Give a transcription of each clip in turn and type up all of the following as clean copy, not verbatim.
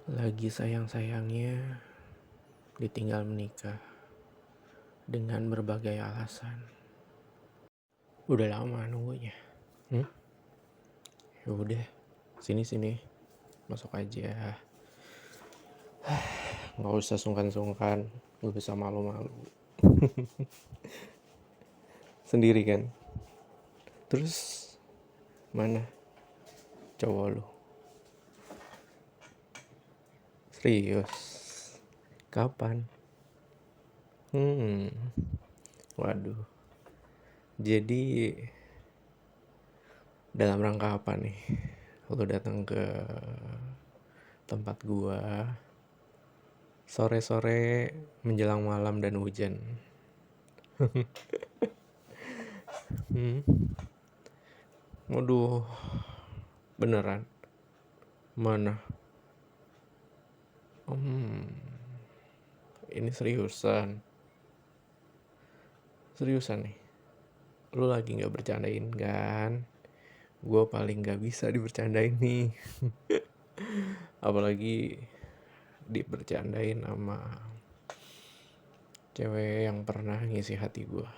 Lagi sayang-sayangnya ditinggal menikah dengan berbagai alasan. Udah lama nunggunya. Ya udah, sini masuk aja. Nggak usah sungkan-sungkan, nggak usah malu-malu. Sendiri kan. Terus mana cowok lu? Serius? Kapan? Waduh. Jadi dalam rangka apa nih? Lu datang ke tempat gua sore-sore menjelang malam dan hujan. Waduh, beneran? Mana? Ini seriusan nih. Lu lagi nggak bercandain kan? Gue paling nggak bisa dibercandain nih. Apalagi dibercandain sama cewek yang pernah ngisi hati gue.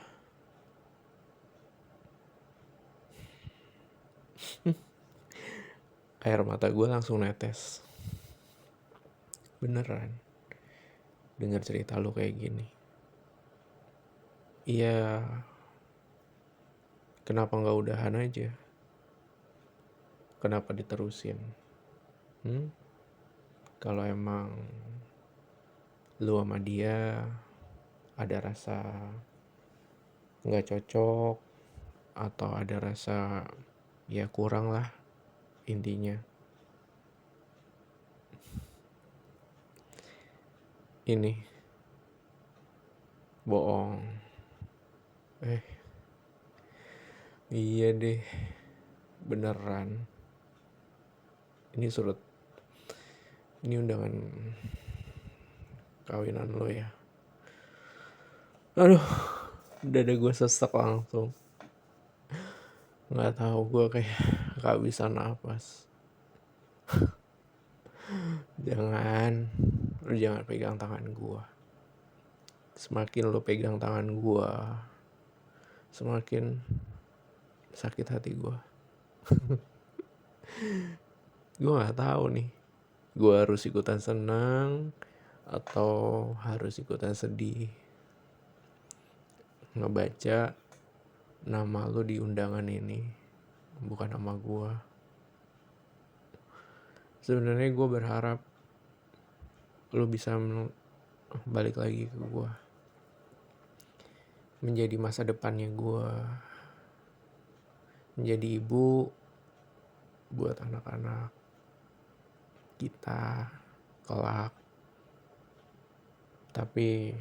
Air mata gue langsung netes. Beneran. Dengar cerita lu kayak gini. Iya. Kenapa nggak udahan aja? Kenapa diterusin? Kalau emang lu sama dia ada rasa nggak cocok atau ada rasa ya kurang lah intinya. Ini bohong. Iya deh, beneran. Ini undangan kawinan lo ya. Aduh, dada gue sesek langsung. Nggak tahu, gue kayak gak bisa napas. Lu jangan pegang tangan gue. Semakin lu pegang tangan gue, semakin sakit hati gue. Gue nggak tahu nih, gue harus ikutan senang atau harus ikutan sedih ngebaca nama lu di undangan ini, bukan nama gue. Sebenarnya gue berharap lu bisa balik lagi ke gue, menjadi masa depannya gue, menjadi ibu buat anak-anak kita kelak. Tapi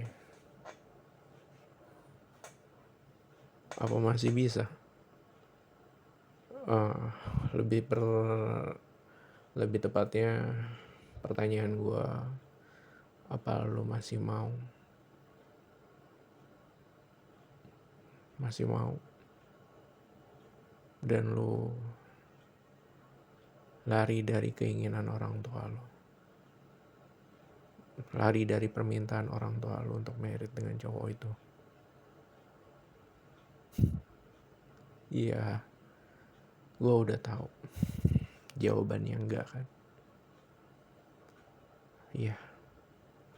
apa masih bisa? Lebih tepatnya pertanyaan gue, apa lu masih mau dan lu lari dari keinginan orang tua lu, lari dari permintaan orang tua lu untuk married dengan cowok itu? Iya, gue udah tahu jawabannya enggak kan. Iya,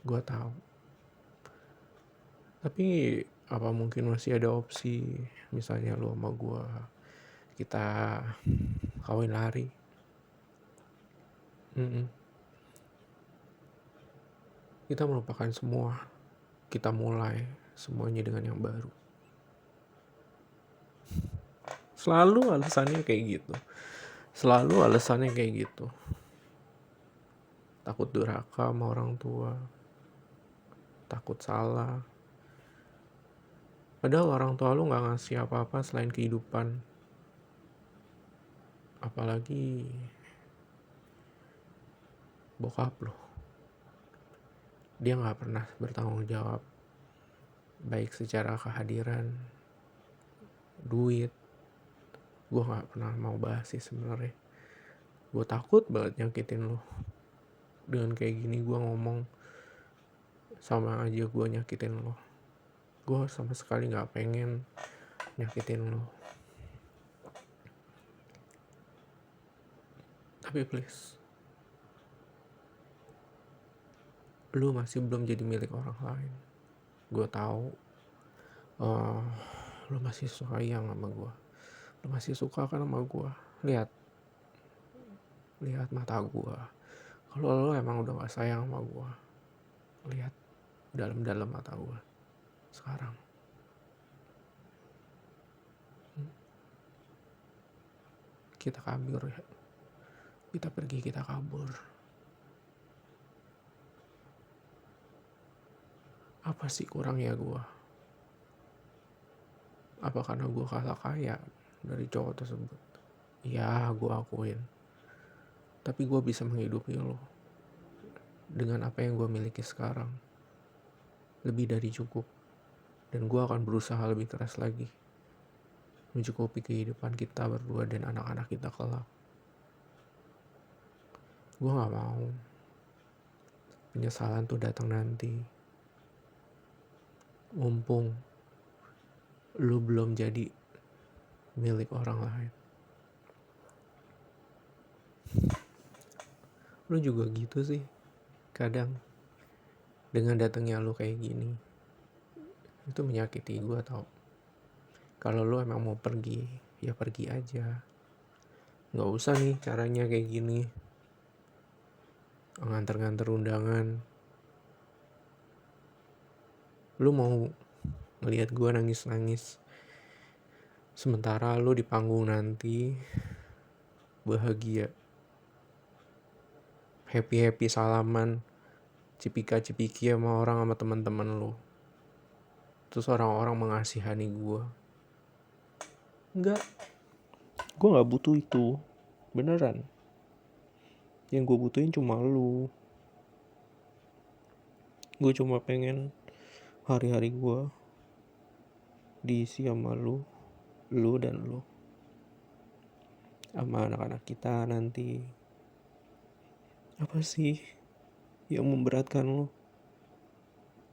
gue tahu. Tapi apa mungkin masih ada opsi, misalnya lu sama gue, kita kawin lari? Kita melupakan semua, kita mulai semuanya dengan yang baru. Selalu alasannya kayak gitu. Takut durhaka sama orang tua, takut salah. Padahal orang tua lu gak ngasih apa-apa selain kehidupan. Apalagi bokap lu, dia gak pernah bertanggung jawab, baik secara kehadiran, duit. Gue gak pernah mau bahas sih sebenarnya. Gue takut banget nyakitin lu. Dengan kayak gini gue ngomong, sama aja gue nyakitin lo. Gue sama sekali gak pengen nyakitin lo. Tapi please, lu masih belum jadi milik orang lain. Gue tahu lu masih sayang sama gue. Lu masih suka kan sama gue. Lihat mata gue. Kalau lu emang udah gak sayang sama gue, lihat dalam-dalam mata gue sekarang. Kita kabur ya. Kita pergi, kita kabur. Apa sih kurangnya gue? Apa karena gue kalah kaya dari cowok tersebut? Ya, gue akuin. Tapi gue bisa menghidupi lo dengan apa yang gue miliki sekarang. Lebih dari cukup. Dan gue akan berusaha lebih keras lagi mencukupi kehidupan kita berdua dan anak-anak kita kelak. Gue gak mau penyesalan tuh datang nanti. Mumpung lu belum jadi milik orang lain. Lu juga gitu sih kadang. Dengan datangnya lu kayak gini, itu menyakiti gue tau. Kalau lu emang mau pergi, ya pergi aja. Gak usah nih caranya kayak gini, nganter-nganter undangan. Lu mau ngelihat gue nangis-nangis, sementara lu di panggung nanti bahagia, happy-happy salaman, cipika-cipiki sama orang, sama teman-teman lu. Terus orang-orang mengasihani gue. Enggak, gue gak butuh itu. Beneran. Yang gue butuhin cuma lu. Gue cuma pengen hari-hari gue diisi sama lu dan lu, sama anak-anak kita nanti. Apa sih yang memberatkan lu?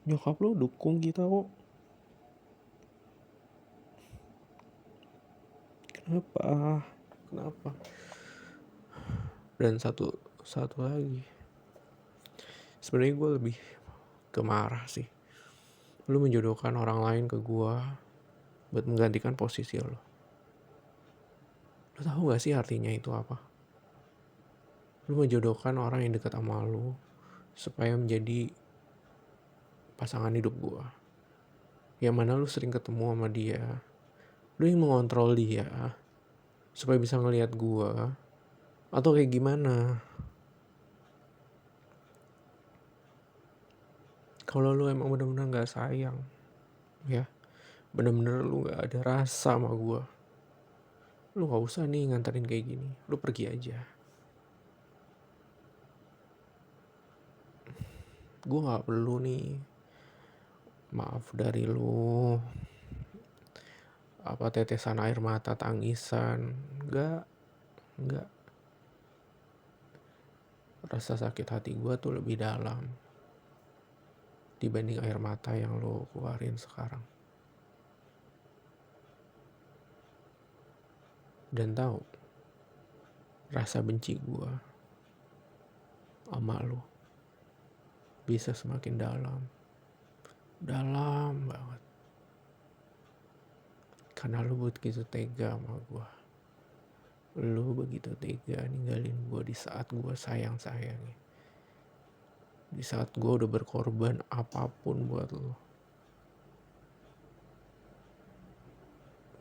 Nyokap lu dukung kita kok. Kenapa? Dan satu lagi, sebenarnya gue lebih kemarah sih. Lu menjodohkan orang lain ke gue buat menggantikan posisi lo. Lu tahu gak sih artinya itu apa? Lu menjodohkan orang yang dekat sama lu supaya menjadi pasangan hidup gue. Yang mana lu sering ketemu sama dia. Lu yang mengontrol dia supaya bisa ngelihat gue. Atau kayak gimana? Kalau lu emang bener-bener gak sayang, ya, bener-bener lu gak ada rasa sama gue, lu gak usah nih nganterin kayak gini. Lu pergi aja. Gue gak perlu nih maaf dari lu, apa tetesan air mata, tangisan. Enggak. Rasa sakit hati gue tuh lebih dalam dibanding air mata yang lo keluarin sekarang. Dan tahu, rasa benci gue sama lo bisa semakin dalam banget, karena lo begitu tega sama gue. Lo begitu tega ninggalin gue di saat gue sayang-sayangnya, di saat gue udah berkorban apapun buat lo.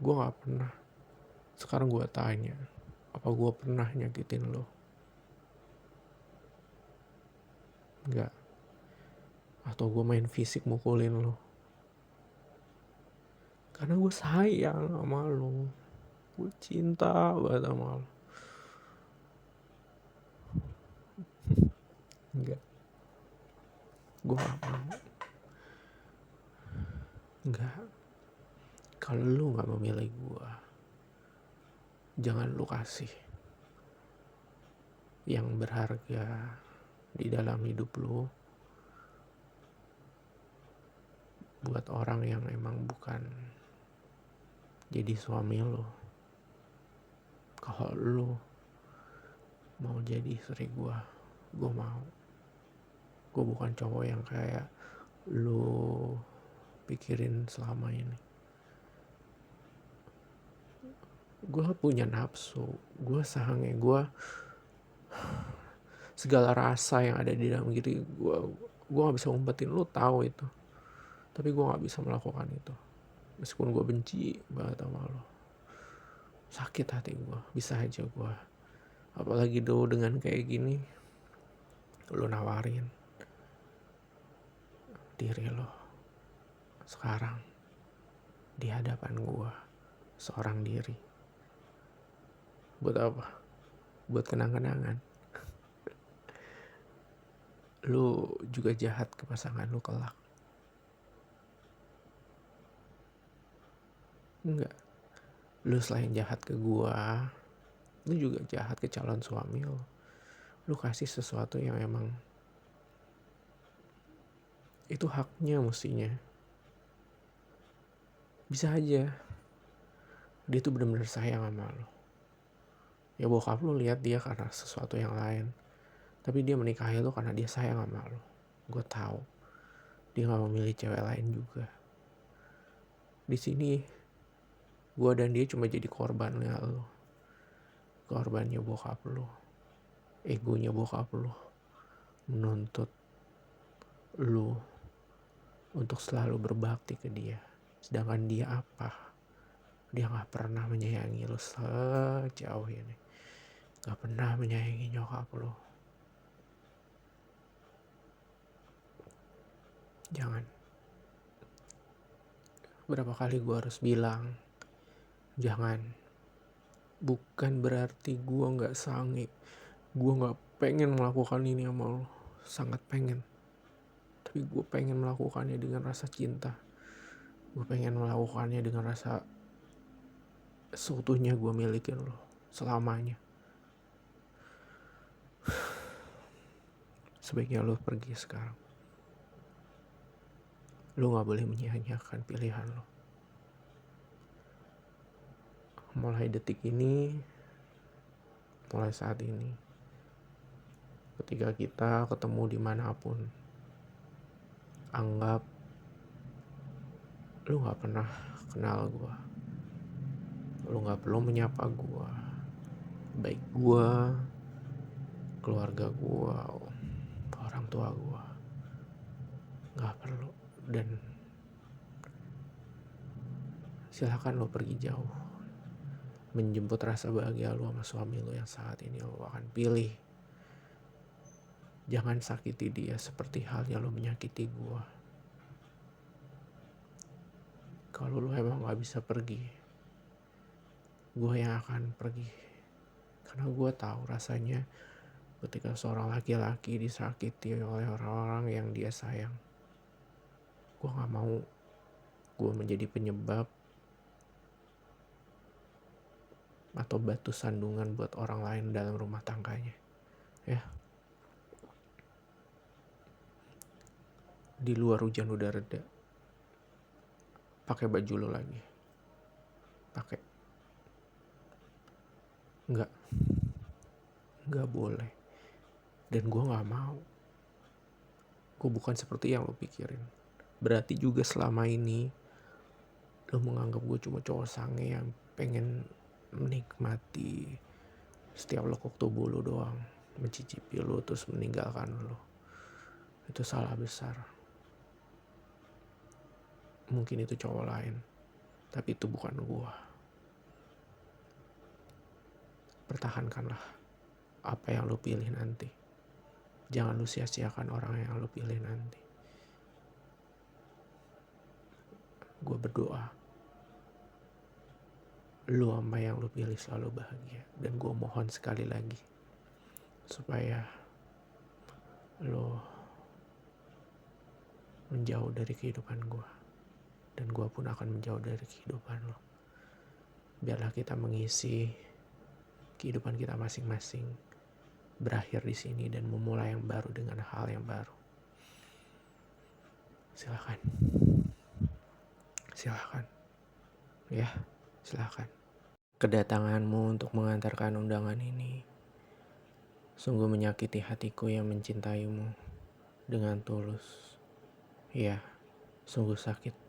Gue gak pernah. Sekarang gue tanya, apa gue pernah nyakitin lo? Enggak. Atau gue main fisik mukulin lo? Karena gue sayang sama lo. Gue cinta banget sama lo. Enggak. Gue gak mau. Enggak. Kalau lu gak memilih gue, jangan lu kasih yang berharga di dalam hidup lu buat orang yang emang bukan jadi suami lu. Kalau lu mau jadi istri gue mau. Gue bukan cowok yang kayak lu pikirin selama ini. Gue punya nafsu, gue sange, gue segala rasa yang ada di dalam diri gue gak bisa ngumpetin, lu tahu itu. Tapi gue gak bisa melakukan itu. Meskipun gue benci banget sama lo, sakit hati gue, bisa aja gue. Apalagi do dengan kayak gini, lo nawarin diri lo sekarang di hadapan gue, seorang diri. Buat apa? Buat kenang-kenangan. Lu juga jahat ke pasangan lu kelak. Enggak. Lu selain jahat ke gua, lu juga jahat ke calon suami lu. Lu kasih sesuatu yang emang itu haknya mestinya. Bisa aja dia tuh benar-benar sayang sama lu. Ya bokap lu lihat dia karena sesuatu yang lain, tapi dia menikahi lu karena dia sayang sama lu. Gue tahu dia nggak memilih cewek lain juga. Di sini gue dan dia cuma jadi korbannya lu, korbannya bokap lu, egonya bokap lu menuntut lu untuk selalu berbakti ke dia. Sedangkan dia apa? Dia gak pernah menyayangi lu sejauh ini. Gak pernah menyayangi nyokap lu. Jangan. Berapa kali gue harus bilang, jangan. Bukan berarti gue gak sange, gue gak pengen melakukan ini sama lu. Sangat pengen. Tapi gue pengen melakukannya dengan rasa cinta. Gue pengen melakukannya dengan rasa seutuhnya gue milikin lo selamanya. Sebaiknya lo pergi sekarang. Lo gak boleh menyia-nyiakan pilihan lo. Mulai detik ini, mulai saat ini, ketika kita ketemu dimanapun, anggap lo gak pernah kenal gue. Lo gak perlu menyapa gue. Baik gue, keluarga gue, orang tua gue, gak perlu. Dan silakan lo pergi jauh, menjemput rasa bahagia lo sama suami lo yang saat ini lo akan pilih. Jangan sakiti dia seperti halnya lo menyakiti gue. Kalau lo emang gak bisa pergi, gue yang akan pergi. Karena gue tahu rasanya ketika seorang laki-laki disakiti oleh orang-orang yang dia sayang. Gue gak mau gue menjadi penyebab atau batu sandungan buat orang lain dalam rumah tangganya. Ya. Di luar hujan udah reda, pakai baju lo lagi. Pakai. Nggak boleh. Dan gue nggak mau. Gue bukan seperti yang lo pikirin. Berarti juga selama ini lo menganggap gue cuma cowok sange yang pengen menikmati setiap lekuk tubuh lo doang, mencicipi lo terus meninggalkan lo. Itu salah besar. Mungkin itu cowok lain, tapi itu bukan gue. Pertahankanlah apa yang lo pilih nanti. Jangan lo sia-siakan orang yang lo pilih nanti. Gue berdoa lo sama yang lo pilih selalu bahagia. Dan gue mohon sekali lagi supaya lo menjauh dari kehidupan gue. Dan gue pun akan menjauh dari kehidupan lo. Biarlah kita mengisi kehidupan kita masing-masing berakhir di sini dan memulai yang baru dengan hal yang baru. Silakan. Silakan. Ya, silakan. Kedatanganmu untuk mengantarkan undangan ini sungguh menyakiti hatiku yang mencintaimu dengan tulus. Ya, sungguh sakit